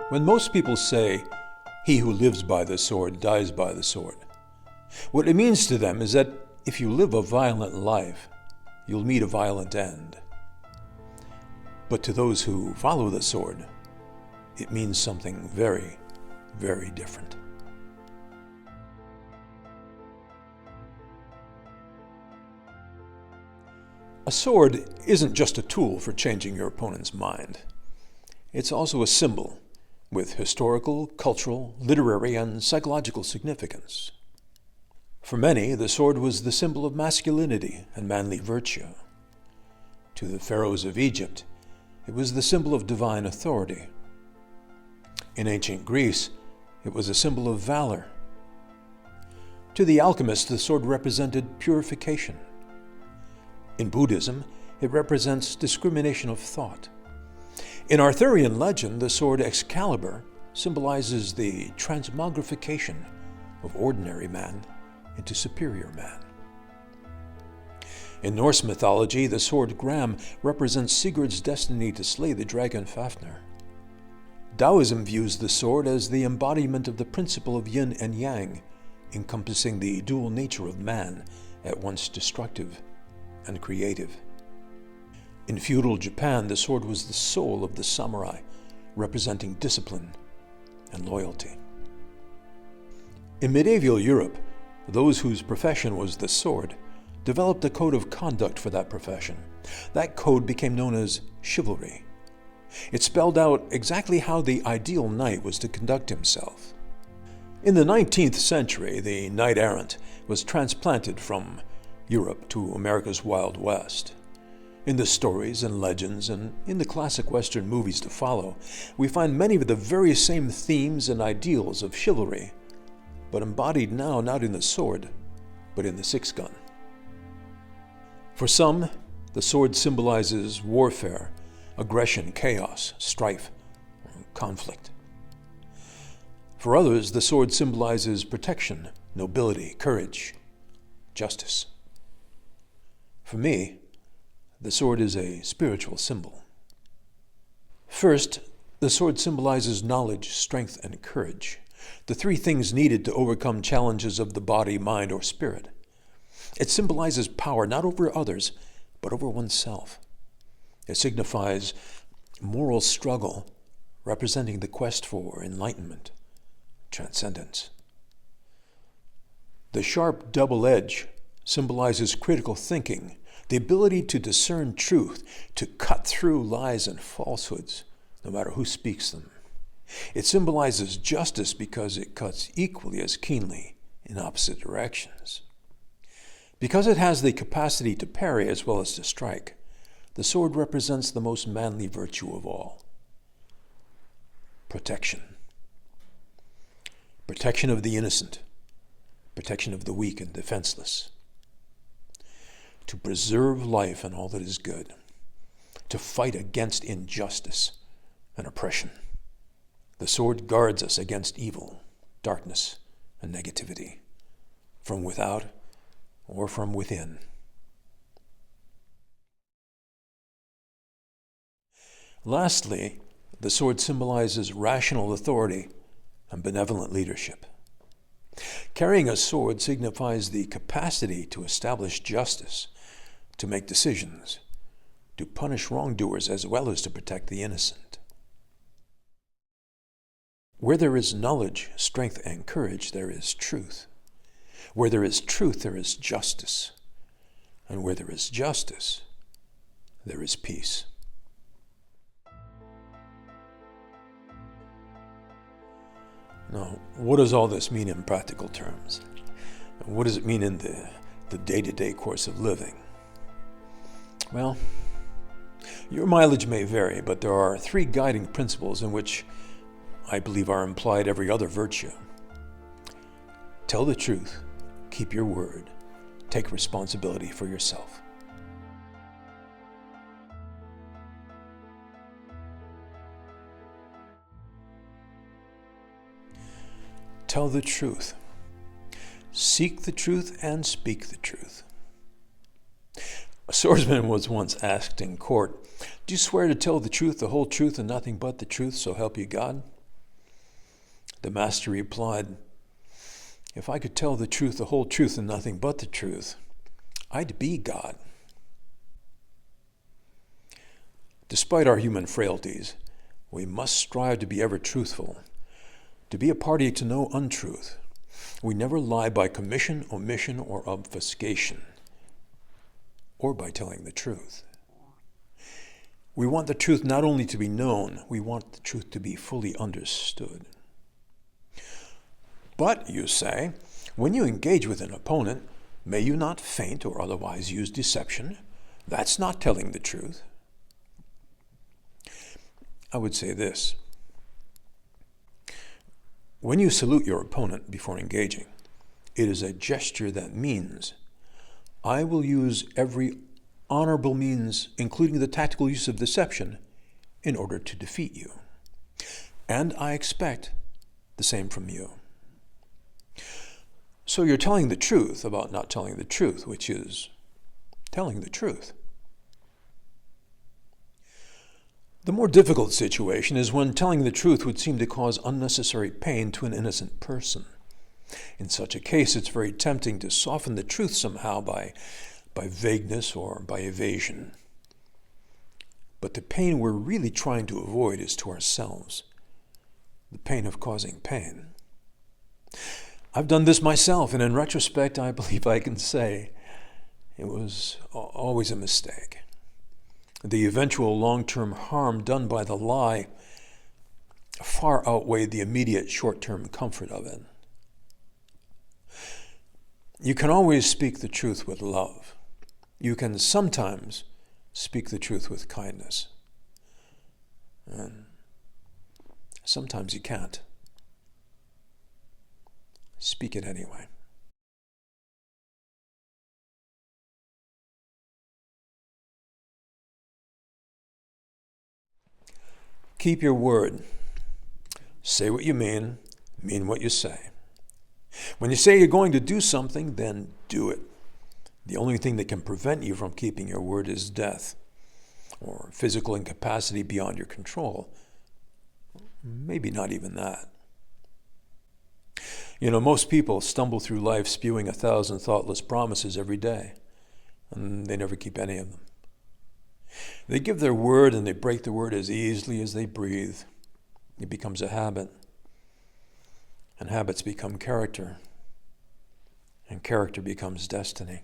When most people say, "He who lives by the sword dies by the sword," what it means to them is that if you live a violent life, you'll meet a violent end. But to those who follow the sword, it means something very, very different. A sword isn't just a tool for changing your opponent's mind. It's also a symbol with historical, cultural, literary, and psychological significance. For many, the sword was the symbol of masculinity and manly virtue. To the pharaohs of Egypt, it was the symbol of divine authority. In ancient Greece, it was a symbol of valor. To the alchemist, the sword represented purification. In Buddhism, it represents discrimination of thought. In Arthurian legend, the sword Excalibur symbolizes the transmogrification of ordinary man into superior man. In Norse mythology, the sword Gram represents Sigurd's destiny to slay the dragon Fafnir. Taoism views the sword as the embodiment of the principle of yin and yang, encompassing the dual nature of man, at once destructive and creative. In feudal Japan, the sword was the soul of the samurai, representing discipline and loyalty. In medieval Europe, those whose profession was the sword developed a code of conduct for that profession. That code became known as chivalry. It spelled out exactly how the ideal knight was to conduct himself. In the 19th century, the knight-errant was transplanted from Europe to America's Wild West. In the stories and legends, and in the classic Western movies to follow, we find many of the very same themes and ideals of chivalry, but embodied now not in the sword, but in the six-gun. For some, the sword symbolizes warfare, aggression, chaos, strife, conflict. For others, the sword symbolizes protection, nobility, courage, justice. For me, the sword is a spiritual symbol. First, the sword symbolizes knowledge, strength, and courage, the three things needed to overcome challenges of the body, mind, or spirit. It symbolizes power not over others, but over oneself. It signifies moral struggle, representing the quest for enlightenment, transcendence. The sharp double edge symbolizes critical thinking, the ability to discern truth, to cut through lies and falsehoods, no matter who speaks them. It symbolizes justice because it cuts equally as keenly in opposite directions. Because it has the capacity to parry as well as to strike, the sword represents the most manly virtue of all: protection. Protection of the innocent, protection of the weak and defenseless. To preserve life and all that is good, to fight against injustice and oppression. The sword guards us against evil, darkness, and negativity, from without or from within. Lastly, the sword symbolizes rational authority and benevolent leadership. Carrying a sword signifies the capacity to establish justice, to make decisions, to punish wrongdoers as well as to protect the innocent. Where there is knowledge, strength, and courage, there is truth. Where there is truth, there is justice. And where there is justice, there is peace. Now, what does all this mean in practical terms? What does it mean in the day-to-day course of living? Well, your mileage may vary, but there are three guiding principles in which I believe are implied every other virtue. Tell the truth, keep your word, take responsibility for yourself. Tell the truth. Seek the truth and speak the truth. A swordsman was once asked in court, "Do you swear to tell the truth, the whole truth, and nothing but the truth, so help you God?" The master replied, "If I could tell the truth, the whole truth, and nothing but the truth, I'd be God." Despite our human frailties, we must strive to be ever truthful, to be a party to no untruth. We never lie by commission, omission, or obfuscation, or by telling the truth. We want the truth not only to be known, we want the truth to be fully understood. But, you say, when you engage with an opponent, may you not feint or otherwise use deception? That's not telling the truth. I would say this. When you salute your opponent before engaging, it is a gesture that means, I will use every honorable means, including the tactical use of deception, in order to defeat you. And I expect the same from you. So you're telling the truth about not telling the truth, which is telling the truth. The more difficult situation is when telling the truth would seem to cause unnecessary pain to an innocent person. In such a case, it's very tempting to soften the truth somehow by vagueness or by evasion. But the pain we're really trying to avoid is to ourselves, the pain of causing pain. I've done this myself, and in retrospect, I believe I can say it was always a mistake. The eventual long-term harm done by the lie far outweighed the immediate short-term comfort of it. You can always speak the truth with love. You can sometimes speak the truth with kindness. And sometimes you can't. Speak it anyway. Keep your word. Say what you mean what you say. When you say you're going to do something, then do it. The only thing that can prevent you from keeping your word is death, or physical incapacity beyond your control. Maybe not even that. You know, most people stumble through life spewing 1,000 thoughtless promises every day, and they never keep any of them. They give their word and they break the word as easily as they breathe. It becomes a habit, and habits become character, and character becomes destiny.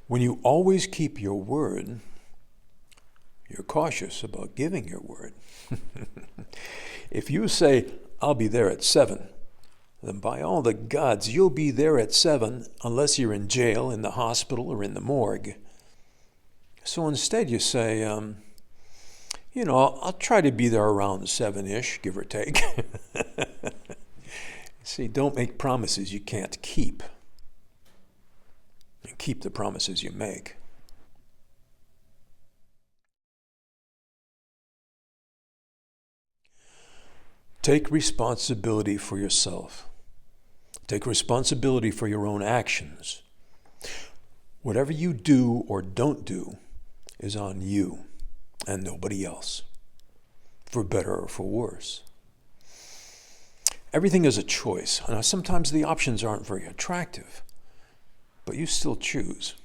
When you always keep your word, you're cautious about giving your word. If you say, I'll be there at 7, then by all the gods, you'll be there at 7 unless you're in jail, in the hospital, or in the morgue. So instead you say, I'll try to be there around 7-ish, give or take. See, don't make promises you can't keep. And keep the promises you make. Take responsibility for yourself. Take responsibility for your own actions. Whatever you do or don't do is on you and nobody else, for better or for worse. Everything is a choice. Now, sometimes the options aren't very attractive, but you still choose.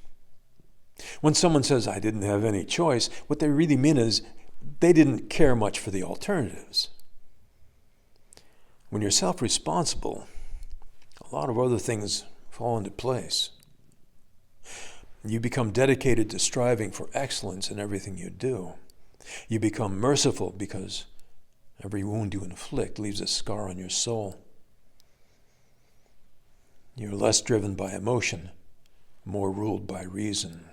When someone says, I didn't have any choice, what they really mean is they didn't care much for the alternatives. When you're self-responsible, a lot of other things fall into place. You become dedicated to striving for excellence in everything you do. You become merciful because every wound you inflict leaves a scar on your soul. You're less driven by emotion, more ruled by reason.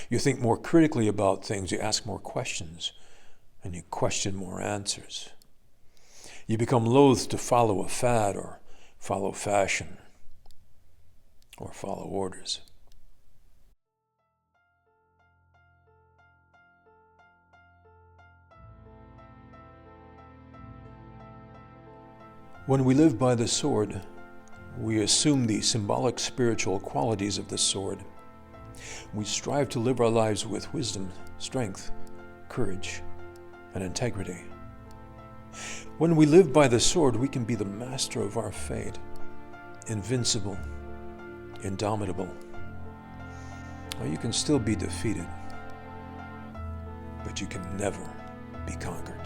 You think more critically about things, you ask more questions, and you question more answers. You become loath to follow a fad or follow fashion or follow orders. When we live by the sword, we assume the symbolic spiritual qualities of the sword. We strive to live our lives with wisdom, strength, courage, and integrity. When we live by the sword, we can be the master of our fate, invincible, indomitable. Or you can still be defeated, but you can never be conquered.